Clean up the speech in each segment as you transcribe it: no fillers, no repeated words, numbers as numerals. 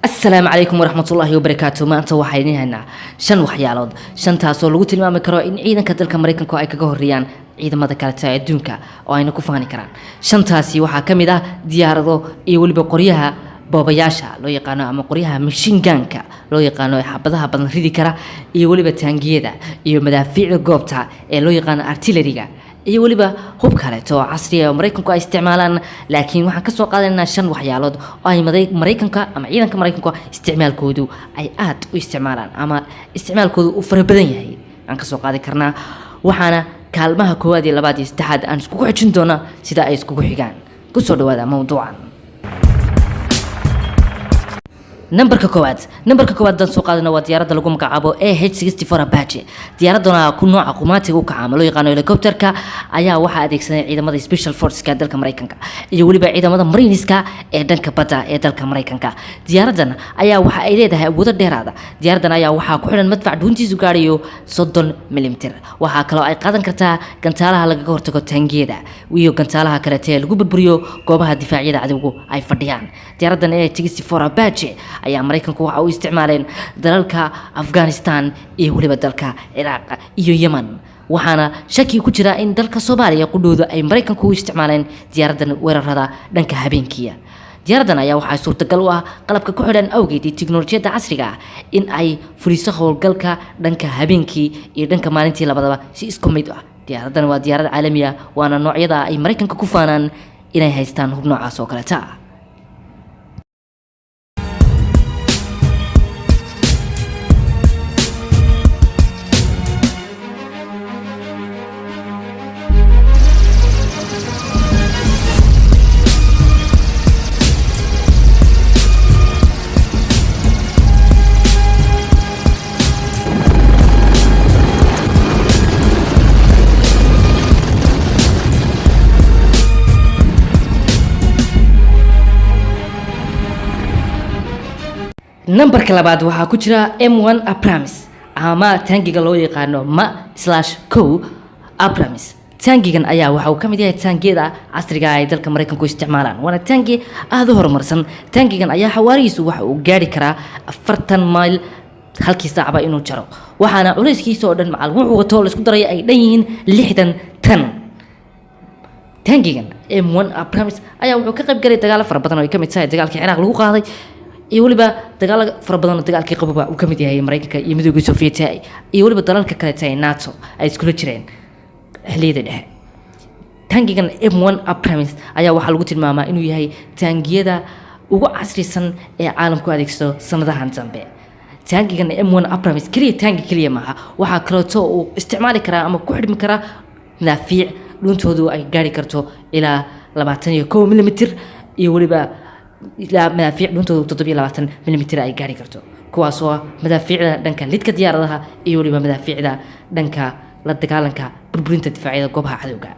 السلام عليكم ورحمة الله وبركاته ما أنت وحيني هنا شن وحيالود شن تاسول لغو تلمامي كرو إن عيدان كدلك مريكانكو أي كغوريان ciidamada kale ee adduunka oo ayna ku faani karaan shantaasi waxa kamid ah diyaarado iyo waliba qoryaha boobayaasha loo yaqaan ama qoryaha machine gun-ka loo yaqaan ee xabadaha badan ridi kara iyo waliba taangiyada iyo madaafiicda goobta ee loo yaqaan artillery-ga iyo waliba hub kale oo casri ah oo Mareykanku ay isticmaalaan laakiin waxaan ka soo qaadanaynaa shan waxyaalood oo ay Mareykanka ama ciidanka Mareykanku isticmaalkoodu ay aad u isticmaalaan ama isticmaalkoodu u fara badan yahay aan ka soo qaadi karnaa waxaana kaalmaha koowaad iyo labaad iyo saddexaad aan isku xijin doona sida ay isku xigaan ku soo dhawaada mawduucan numberka koowaad dan soo qaadana waa diyaaradda lagu magacaabo AH-64 Apache diyaaradana ku nooca qumaatiga u kaca loo yaqaan helicopterka ayaa waxa adeegsanay ciidamada special forceska dalka Mareykanka iyo waliba ciidamada marineska ee dhanka badda ee dalka Mareykanka diyaaradan ayaa waxa ay leedahay awood dheeraad diyaaradan ayaa waxa ku xiran madfac dhuuntiisu gaarayo 30 mm waxa kale oo ay qaadan kartaa gantaalaha laga hortago taangiyada iyo gantaalaha kale ee lagu burburiyo goobaha difaacyada cadawgu ay fadhiyaan diyaaradan AH-64 Apache ayaa Mareykanku waxa uu isticmaaleen dalalka Afghanistan iyo waliba dalka Iraq iyo Yemen waxaana shaki ku jira in dalka Soomaaliya qudhooda ay Mareykanku u isticmaaleen diyaaradan weerarada dhanka habeenkiya diyaaradan ayaa waxa suurtagal u ah qalabka ku xidhan awgeed tiknoolajiyada casriga ah in ay fuliso howlgalka dhanka habeenkii iyo dhanka maalintii labadaba si isku mid ah diyaaradan waa diyaarad caalami ah waana noocyada ay Mareykanka ku faanaan inay haystaan hub noocaas oo kale ah numberka labaad waxa ku jira M1 Abrams ama taangiga loo yaqaan Ma/2 Abrams taangigan ayaa waxa uu kamid yahay taangiyada casriga ah ee dalka Mareykanku isticmaalaan waana taangi aad u horumarsan taangigan ayaa xawaarihiisu waxa uu gaari karaa 40 mayl halkii saacba inuu jaro waxaana culeyskiisa oo dhan macal wuxuu wato la isku daray ay dhan yihiin 60 tan taangigan M1 Abrams ayaa wuxuu ka qayb galay dagaal fara badan oo ay kamid tahay dagaalkii Ciraaq lagu qaaday iyo waliba dagaal fara badan oo dagaalkii qababa uu kamid yahay Mareykanka iyo midowga Soviyetka iyo waliba dalalka kale ee NATO ay isku jireen xilliyada dhexe taangigan M1 Abrams ayaa waxa lagu tilmaamaa inuu yahay taangiyada ugu casrisan ee caalamku adeegsado sanadahan dambe taangigan M1 Abrams kaliya maaha waxa kale oo uu isticmaali karaa ama ku xidhmi karaa naafiic dhuuntoodu ay gaari karto ilaa 21 mm iyo waliba ilaa madaafiic dhuuntoodu 27 mm ay gaari karto kuwaas oo madaafiicda dhanka lidka diyaaradaha iyo waliba madaafiicda dhanka la dagaalanka burburinta difaacyada goobaha cadawga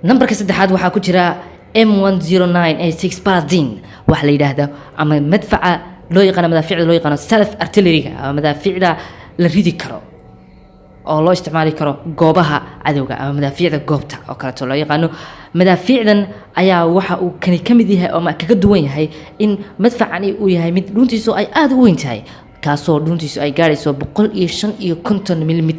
numberka saddexaad waxaa ku jira M109A6 Paladin waxa la yiraahdo ama madfaca loo yaqaan madaafiicda loo yaqaan self artillery-ga ama madaafiicda la ridi karo oo loo isticmaali karo goobaha cadawga ama madaafiicda goobta oo kale loo yaqaan madaafiicdan ayaa waxa uu kamid yahay oo kaga duwan yahay in madfacani uu yahay mid dhuuntiisu ay aad u weyn tahay kaasoo dhuuntiisu ay gaarayso 155 mm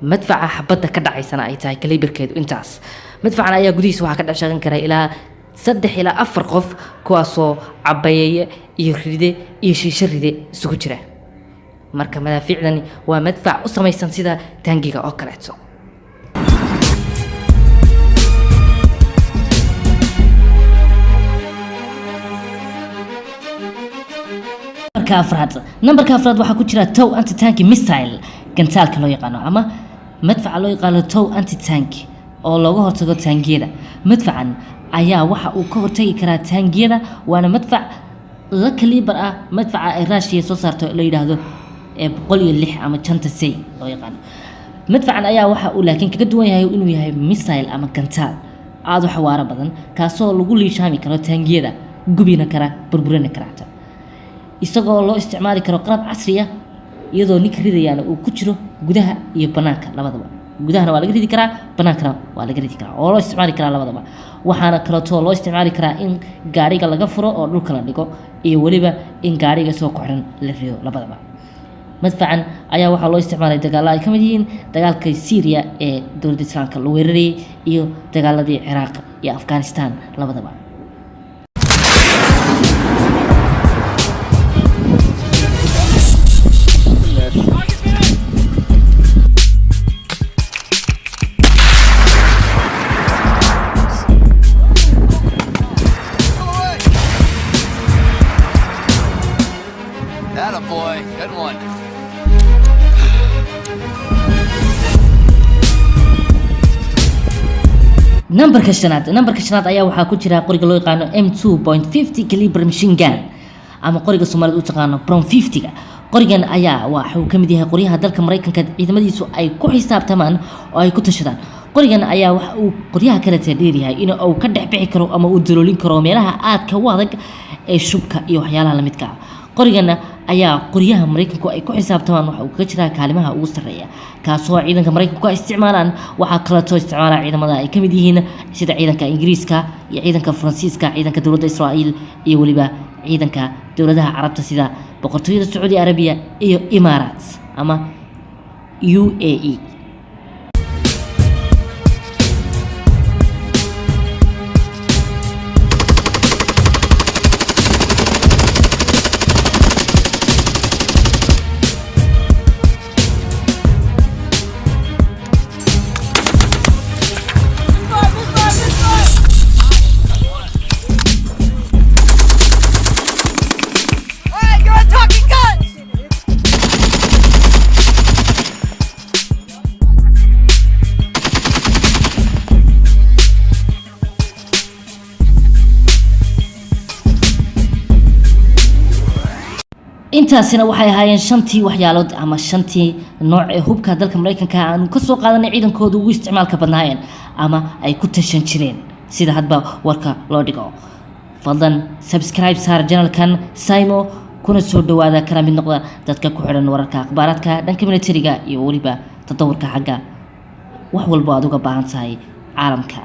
madfaca xabadda ka dhacaysana ay tahay kaliberkeedu intaas madfacan ayaa gudihiisa waxa ka dhashaqan kara ilaa 3 ilaa 4 qof kuwaasoo cabayeeye iyo ride iyo shiisho ride isugu jira marka madaafiicdani waa madfac u samaysan sida taangiga oo kale numberka afraad waxa ku jira TOW anti-tank missile gantaalka loo yaqaan ama madfaca loo yaqaan TOW anti-tank oo looga hortago taangiyada madfacan ayaa waxa uu ka hortagi karaa taangiyada waana madfac la kalibar ah madfaca ay Russia soo saarto la yiraahdo 106 ama janta say loo yaqaan madfacan ayaa waxa uu laakiin kaga duwan yahay inuu yahay missile ama gantaal aad u xawaaro badan kaasoo lagu liishaami karo taangiyada gubina kara burburina kara isagoo loo isticmaali karo qalab casri ah iyadoo ninka ridayana uu ku jiro gudaha iyo banaanka labadaba gudahana waa laga ridi karaa banaankana waa laga ridi karaa oo loo isticmaali karaa labadaba waxaana kaleeto loo isticmaali karaa in gaariga laga furo oo dhulka la dhigo iyo weliba in gaariga soo ku xiran la rido labadaba madfacan ayaa waxaa loo isticmaalay dagaalo ay ka mid yihiin dagaalka Syria ee dowladda Islaamka la weerarayay iyo dagaaladii Ciraaq iyo Afghanistan labadaba Atta boy, good one. numberka shanaad ayaa waxaa ku jira qoriga loo yaqaano M2.50 caliber machine gun ama qoriga Soomaalidu u taqaano Brown 50ga qorigan ayaa waxa uu kamid yahay qoryaha dalka Mareykanka ciidamadiisu ay ku xisaabtamaan oo ay ku tashadaan qorigan ayaa waxa uu qoryaha kale dheeryahay in uu ka dhex bixi karo ama uu daloolin karo meelaha aadka u adag ee shubka iyo waxyaalaha la midka ah qorigana ayaa qoryaha Mareykanku ay ku xisaabtamaan waxa uu ka jiraa kaalimaha ugu sareeya kaasoo ciidanka Mareykanku ay isticmaalaan waxa kale oo isticmaala ciidamada ay kamid yihiin sida ciidanka Ingiriiska iyo ciidanka Faransiiska ciidanka dowladda Israa'iil iyo waliba ciidanka dowladaha Carabta sida boqortooyada Saudi Arabia iyo Emirates ama UAE intaasina waxay ahaayeen shantii waxyaalood ama shantii nooc ee hubka dalka Mareykanka aanu ka soo qaadanay ciidankooda ugu isticmaalka badnaayeen ama ay ku tashan jireen sida hadba warka loo dhigo fadlan subscribe saar channelkan Saimo kuna soo dhawaada kala mid noqda dadka ku xiran wararka akhbaaradka dhanka militariga iyo waliba tadawurka xagga wax walba aad uga baahan tahay caalamka